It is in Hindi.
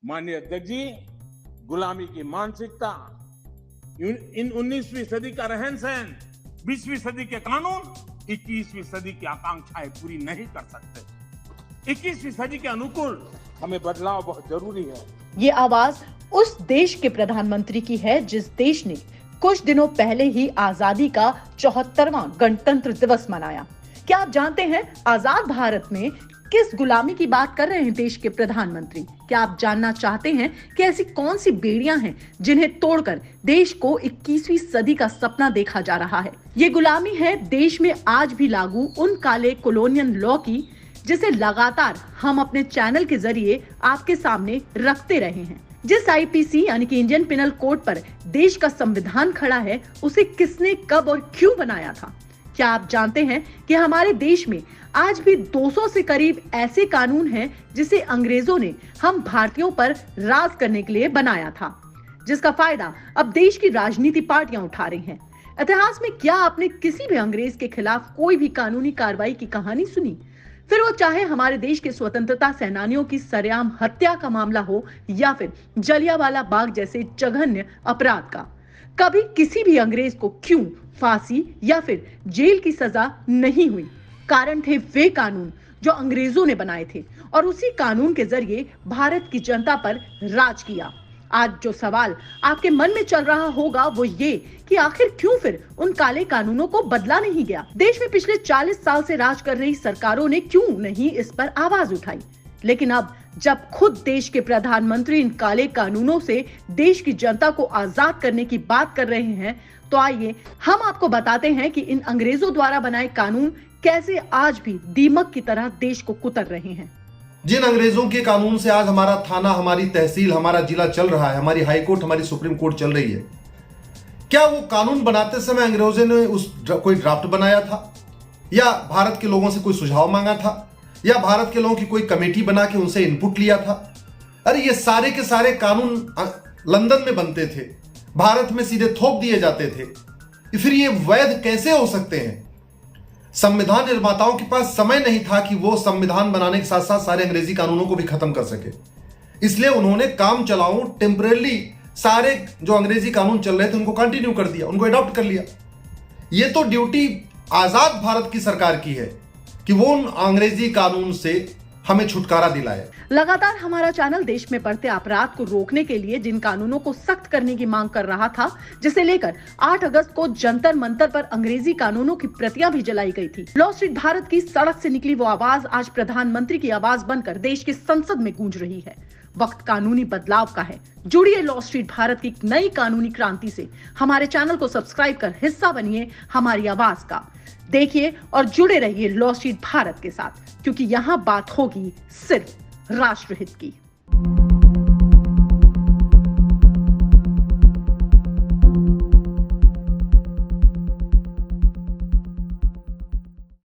माननीय अध्यक्ष जी, गुलामी की मानसिकता, इन 19वीं सदी का रहन सहन, 20वीं सदी के कानून 21वीं सदी की आकांक्षाएं पूरी नहीं कर सकते। 21वीं सदी के अनुकूल हमें बदलाव बहुत जरूरी है। ये आवाज उस देश के प्रधानमंत्री की है जिस देश ने कुछ दिनों पहले ही आजादी का 74वां गणतंत्र दिवस मनाया। क्या आप जानते हैं आजाद भारत में किस गुलामी की बात कर रहे हैं देश के प्रधानमंत्री? क्या आप जानना चाहते हैं कि ऐसी कौन सी बेड़ियां हैं जिन्हें तोड़कर देश को 21वीं सदी का सपना देखा जा रहा है? ये गुलामी है देश में आज भी लागू उन काले कॉलोनियल लॉ की, जिसे लगातार हम अपने चैनल के जरिए आपके सामने रखते रहे हैं। जिस आईपीसी यानी कि इंडियन पिनल कोड पर देश का संविधान खड़ा है, उसे किसने, कब और क्यों बनाया था? क्या आप जानते हैं कि हमारे देश में आज भी 200 से करीब ऐसे कानून हैं जिसे अंग्रेजों ने हम भारतीयों पर राज करने के लिए बनाया था, जिसका फायदा अब देश की राजनीति पार्टियां उठा रही हैं। इतिहास में क्या आपने किसी भी अंग्रेज के खिलाफ कोई भी कानूनी कार्रवाई की कहानी सुनी? फिर वो चाहे हमारे देश के स्वतंत्रता सेनानियों की सरेआम हत्या का मामला हो या फिर जलियांवाला बाग जैसे जघन्य अपराध का। कभी किसी भी अंग्रेज को क्यों फांसी या फिर जेल की सजा नहीं हुई? कारण थे वे कानून जो अंग्रेजों ने बनाए थे और उसी कानून के जरिए भारत की जनता पर राज किया। आज जो सवाल आपके मन में चल रहा होगा वो ये कि आखिर क्यों फिर उन काले कानूनों को बदला नहीं गया? देश में पिछले 40 साल से राज कर रही सरकारों ने क्यों नहीं इस पर आवाज उठाई? लेकिन अब जब खुद देश के प्रधानमंत्री इन काले कानूनों से देश की जनता को आजाद करने की बात कर रहे हैं, तो आइए हम आपको बताते हैं कि इन अंग्रेजों द्वारा बनाए कानून कैसे आज भी दीमक की तरह देश को कुतर रहे हैं। जिन अंग्रेजों के कानून से आज हमारा थाना, हमारी तहसील, हमारा जिला चल रहा है, हमारी हाई कोर्ट, हमारी सुप्रीम कोर्ट चल रही है, क्या वो कानून बनाते समय अंग्रेजों ने कोई ड्राफ्ट बनाया था, या भारत के लोगों से कोई सुझाव मांगा था, या भारत के लोगों की कोई कमेटी बना के उनसे इनपुट लिया था? अरे ये सारे के सारे कानून लंदन में बनते थे, भारत में सीधे थोप दिए जाते थे। फिर ये वैध कैसे हो सकते हैं? संविधान निर्माताओं के पास समय नहीं था कि वो संविधान बनाने के साथ साथ सारे अंग्रेजी कानूनों को भी खत्म कर सके, इसलिए उन्होंने काम चलाऊं टेम्परेरी सारे जो अंग्रेजी कानून चल रहे थे उनको कंटिन्यू कर दिया, उनको अडॉप्ट कर लिया। ये तो ड्यूटी आजाद भारत की सरकार की है कि वो उन अंग्रेजी कानून से हमें छुटकारा दिलाए। लगातार हमारा चैनल देश में बढ़ते अपराध को रोकने के लिए जिन कानूनों को सख्त करने की मांग कर रहा था, जिसे लेकर 8 अगस्त को जंतर मंतर पर अंग्रेजी कानूनों की प्रतियां भी जलाई गई थी। लॉ स्ट्रीट भारत की सड़क से निकली वो आवाज आज प्रधानमंत्री की आवाज बनकर देश की संसद में गूंज रही है। वक्त कानूनी बदलाव का है। जुड़िए लॉ स्ट्रीट भारत की नई कानूनी क्रांति से। हमारे चैनल को सब्सक्राइब कर हिस्सा बनिए हमारी आवाज का। देखिए और जुड़े रहिए लॉ स्ट्रीट भारत के साथ, क्योंकि यहाँ बात होगी सिर्फ राष्ट्रहित की।